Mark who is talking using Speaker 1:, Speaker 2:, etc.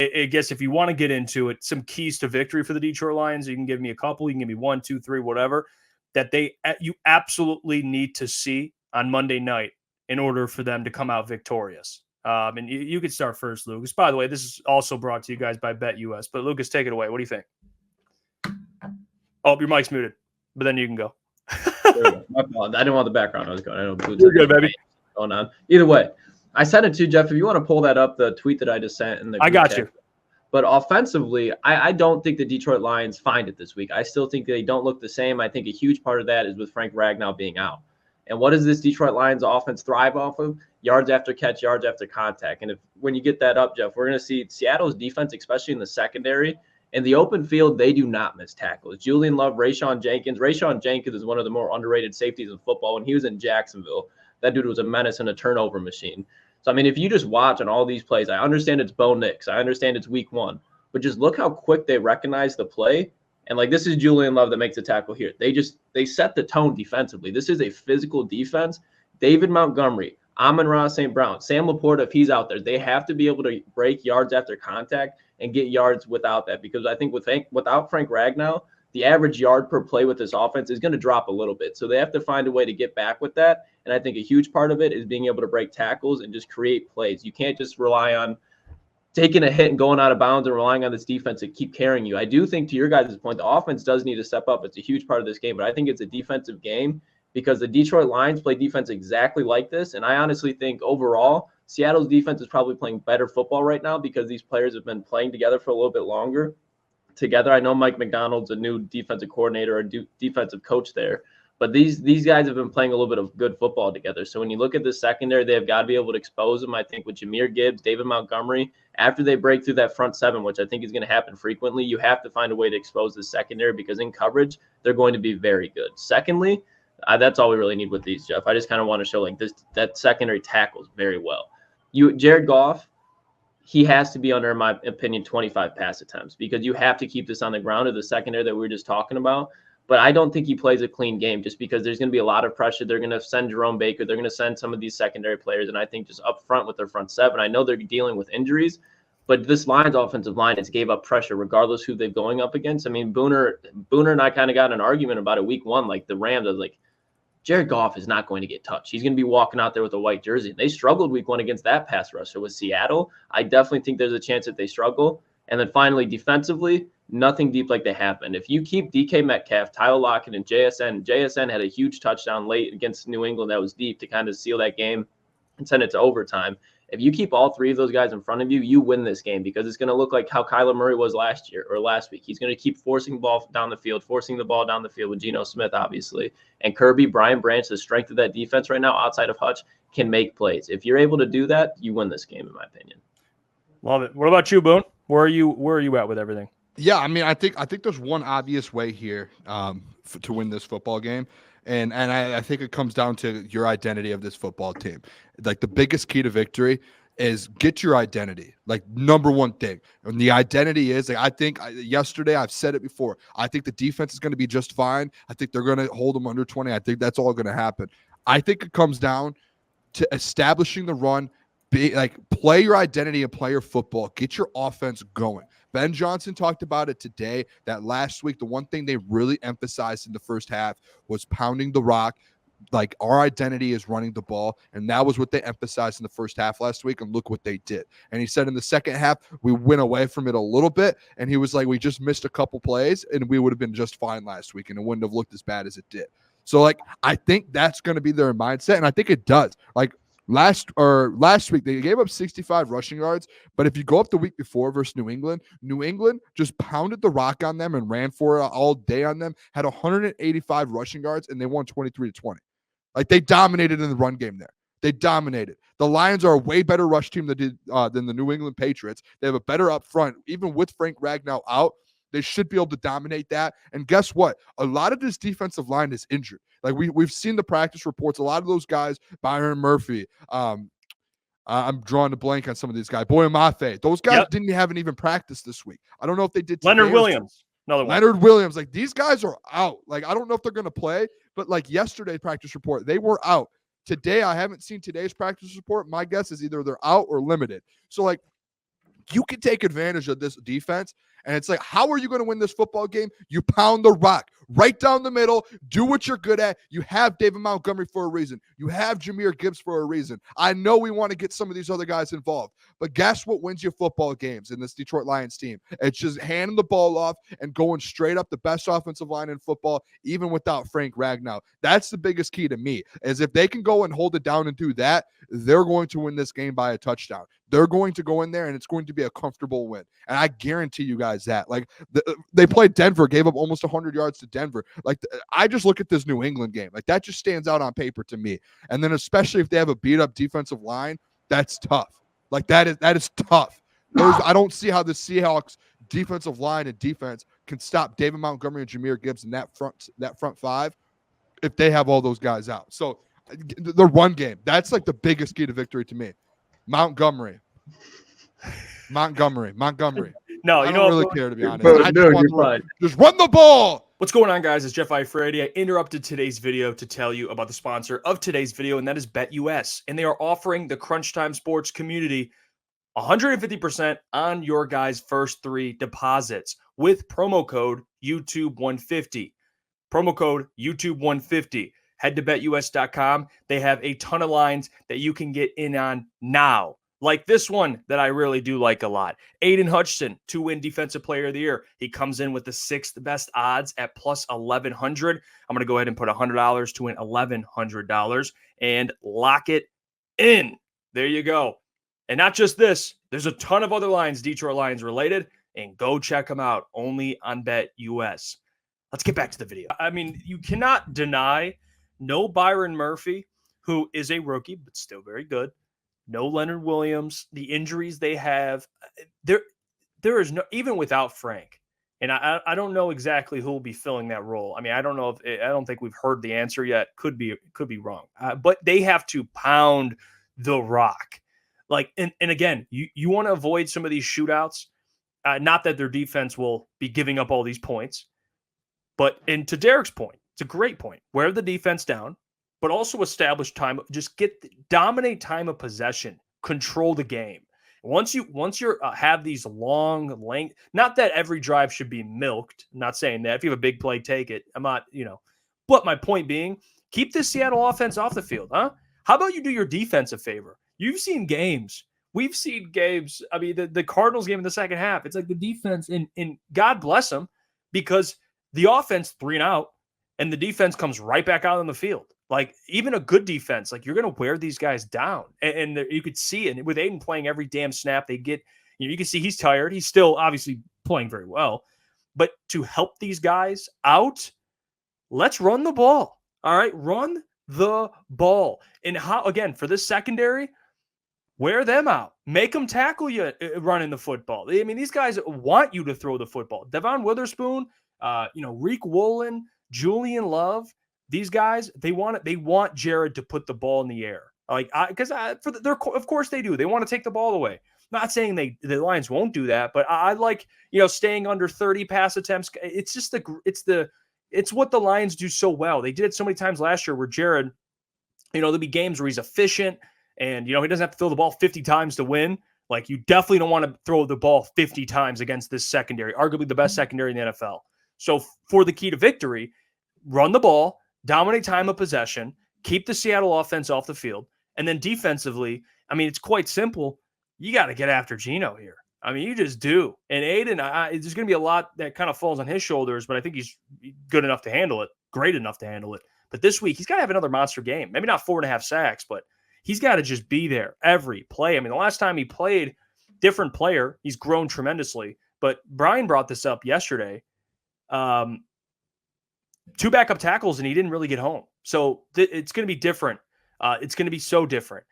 Speaker 1: I guess if you want to get into it, some keys to victory for the Detroit Lions, you can give me a couple. You can give me 1, 2, 3, whatever, that you absolutely need to see on Monday night in order for them to come out victorious. And you could start first, Lucas. By the way, this is also brought to you guys by BetUS. But Lucas, take it away. What do you think? Oh, your mic's muted, but then you can go.
Speaker 2: My fault. I didn't want the background. I was going. I know boots.
Speaker 1: You're good, baby.
Speaker 2: Going on. Either way, I sent it to Jeff. If you want to pull that up, the tweet that I just sent in the
Speaker 1: I got you.
Speaker 2: But offensively, I don't think the Detroit Lions find it this week. I still think they don't look the same. I think a huge part of that is with Frank Ragnow being out. And what does this Detroit Lions offense thrive off of? Yards after catch, yards after contact. And when you get that up, Jeff, we're going to see Seattle's defense, especially in the secondary. In the open field, they do not miss tackles. Julian Love, Rayshawn Jenkins. Rayshawn Jenkins is one of the more underrated safeties in football. When he was in Jacksonville, that dude was a menace and a turnover machine. So, I mean, if you just watch on all these plays, I understand it's Bo Nix. I understand it's week 1. But just look how quick they recognize the play. And, like, this is Julian Love that makes a tackle here. They set the tone defensively. This is a physical defense. David Montgomery, Amon-Ra St. Brown, Sam Laporta, if he's out there, they have to be able to break yards after contact and get yards without that. Because I think without Frank Ragnow, the average yard per play with this offense is going to drop a little bit. So they have to find a way to get back with that. And I think a huge part of it is being able to break tackles and just create plays. You can't just rely on taking a hit and going out of bounds and relying on this defense to keep carrying you. I do think, to your guys' point, the offense does need to step up. It's a huge part of this game, but I think it's a defensive game because the Detroit Lions play defense exactly like this. And I honestly think overall, Seattle's defense is probably playing better football right now because these players have been playing together for a little bit longer together. I know Mike McDonald's a new defensive coordinator or defensive coach there, but these guys have been playing a little bit of good football together. So when you look at the secondary, they have got to be able to expose them. I think with Jahmyr Gibbs, David Montgomery, after they break through that front seven, which I think is going to happen frequently, you have to find a way to expose the secondary because in coverage, they're going to be very good. Secondly, that's all we really need with these, Jeff. I just kind of want to show like this, that secondary tackles very well. Jared Goff, he has to be under, in my opinion, 25 pass attempts because you have to keep this on the ground of the secondary that we were just talking about. But I don't think he plays a clean game just because there's going to be a lot of pressure. They're going to send Jerome Baker. They're going to send some of these secondary players. And I think just up front with their front seven, I know they're dealing with injuries, but this Lions offensive line has gave up pressure regardless who they're going up against. I mean, Booner and I kind of got in an argument about it week 1. Like the Rams, I was like, Jared Goff is not going to get touched. He's going to be walking out there with a white jersey. They struggled week 1 against that pass rusher with Seattle. I definitely think there's a chance that they struggle. And then finally, defensively, nothing deep like they have been. If you keep DK Metcalf, Tyler Lockett, and JSN had a huge touchdown late against New England that was deep to kind of seal that game and send it to overtime. If you keep all 3 of those guys in front of you, you win this game because it's going to look like how Kyler Murray was last week. He's going to keep forcing the ball down the field with Geno Smith, obviously. And Kirby, Brian Branch, the strength of that defense right now outside of Hutch, can make plays. If you're able to do that, you win this game, in my opinion.
Speaker 1: Love it. What about you, Boone? Where are you at with everything?
Speaker 3: Yeah, I mean, I think there's one obvious way here to win this football game. And I think it comes down to your identity of this football team. Like the biggest key to victory is get your identity. Like number one thing. And the identity is, like, I think yesterday I've said it before. I think the defense is going to be just fine. I think they're going to hold them under 20. I think that's all going to happen. I think it comes down to establishing the run. Play your identity and play your football. Get your offense going. Ben Johnson talked about it today that last week, the one thing they really emphasized in the first half was pounding the rock. Like, our identity is running the ball. And that was what they emphasized in the first half last week. And look what they did. And he said in the second half, we went away from it a little bit. And he was like, we just missed a couple plays and we would have been just fine last week. And it wouldn't have looked as bad as it did. So, like, I think that's going to be their mindset. And I think it does. Like, Last week, they gave up 65 rushing yards, but if you go up the week before versus New England just pounded the rock on them and ran for it all day on them, had 185 rushing yards, and they won 23-20. Like, they dominated in the run game there. They dominated. The Lions are a way better rush team than the New England Patriots. They have a better up front. Even with Frank Ragnow out, they should be able to dominate that. And guess what? A lot of this defensive line is injured. Like we've seen the practice reports. A lot of those guys, Byron Murphy, I'm drawing a blank on some of these guys. Boy Mafe, those guys haven't even practiced this week. I don't know if they did.
Speaker 1: Leonard Williams, another one.
Speaker 3: Leonard Williams, like these guys are out. Like I don't know if they're going to play, but like yesterday's practice report, they were out. Today, I haven't seen today's practice report. My guess is either they're out or limited. So like, Like, you can take advantage of this defense. And it's like, how are you going to win this football game? You pound the rock right down the middle. Do what you're good at. You have David Montgomery for a reason. You have Jahmyr Gibbs for a reason. I know we want to get some of these other guys involved, but guess what wins you football games in this Detroit Lions team? It's just handing the ball off and going straight up the best offensive line in football, even without Frank Ragnow. That's the biggest key to me, is if they can go and hold it down and do that, they're going to win this game by a touchdown. They're going to go in there and it's going to be a comfortable win. And I guarantee you guys that. Like, they played Denver, gave up almost 100 yards to Denver. Like, I just look at this New England game. Like, that just stands out on paper to me. And then especially if they have a beat up defensive line, that's tough. Like, that is tough. I don't see how the Seahawks defensive line and defense can stop David Montgomery and Jahmyr Gibbs in that front five if they have all those guys out. So the run game, that's like the biggest key to victory to me. Montgomery.
Speaker 1: No,
Speaker 3: I
Speaker 1: you
Speaker 3: don't really care, to be honest.
Speaker 2: Just
Speaker 3: run the ball.
Speaker 1: What's going on, guys? It's Jeff Iafrate. I interrupted today's video to tell you about the sponsor of today's video, and that is BetUS. And they are offering the Crunch Time Sports community 150% on your guys' first 3 deposits with promo code YouTube150. Promo code YouTube150. Head to betus.com. They have a ton of lines that you can get in on now. Like this one that I really do like a lot. Aiden Hutchinson to win Defensive Player of the Year. He comes in with the 6th best odds at plus 1,100. I'm going to go ahead and put $100 to win $1,100 and lock it in. There you go. And not just this, there's a ton of other lines, Detroit Lions related, and go check them out only on BetUS. Let's get back to the video. I mean, you cannot deny no Byron Murphy, who is a rookie, but still very good. No Leonard Williams, the injuries they have. There is no, even without Frank. And I don't know exactly who will be filling that role. I mean, I don't think we've heard the answer yet. Could be wrong. But they have to pound the rock. Like, and again, you want to avoid some of these shootouts. Not that their defense will be giving up all these points. But, and to Derek's point, it's a great point. Wear the defense down, but also establish time. Just dominate time of possession. Control the game. Once you have these long length, not that every drive should be milked. I'm not saying that. If you have a big play, take it. I'm not, But my point being, keep this Seattle offense off the field, huh? How about you do your defense a favor? You've seen games. We've seen games. I mean, the Cardinals game in the second half. It's like the defense, and God bless them, because the offense 3 and out, and the defense comes right back out on the field. Like, even a good defense, like, you're going to wear these guys down. And you could see it. And with Aiden playing every damn snap they get, you can see he's tired. He's still obviously playing very well. But to help these guys out, let's run the ball. All right? Run the ball. And how, again, for this secondary, wear them out. Make them tackle you running the football. I mean, these guys want you to throw the football. Devon Witherspoon, Reek Woolen, Julian Love, these guys, they want Jared to put the ball in the air. Like, of course they do. They want to take the ball away. Not saying the Lions won't do that, but I like, staying under 30 pass attempts. It's just it's what the Lions do so well. They did it so many times last year where Jared, there'll be games where he's efficient and, he doesn't have to throw the ball 50 times to win. Like, you definitely don't want to throw the ball 50 times against this secondary, arguably the best secondary in the NFL. So for the key to victory, run the ball, dominate time of possession, keep the Seattle offense off the field, and then defensively, I mean, it's quite simple. You got to get after Geno here. I mean, you just do. And Aiden, there's going to be a lot that kind of falls on his shoulders, but I think he's good enough to handle it, great enough to handle it. But this week, he's got to have another monster game. Maybe not 4.5 sacks, but he's got to just be there every play. I mean, the last time he played, different player, he's grown tremendously. But Brian brought this up yesterday. 2 backup tackles, and he didn't really get home. So it's going to be different. It's going to be so different.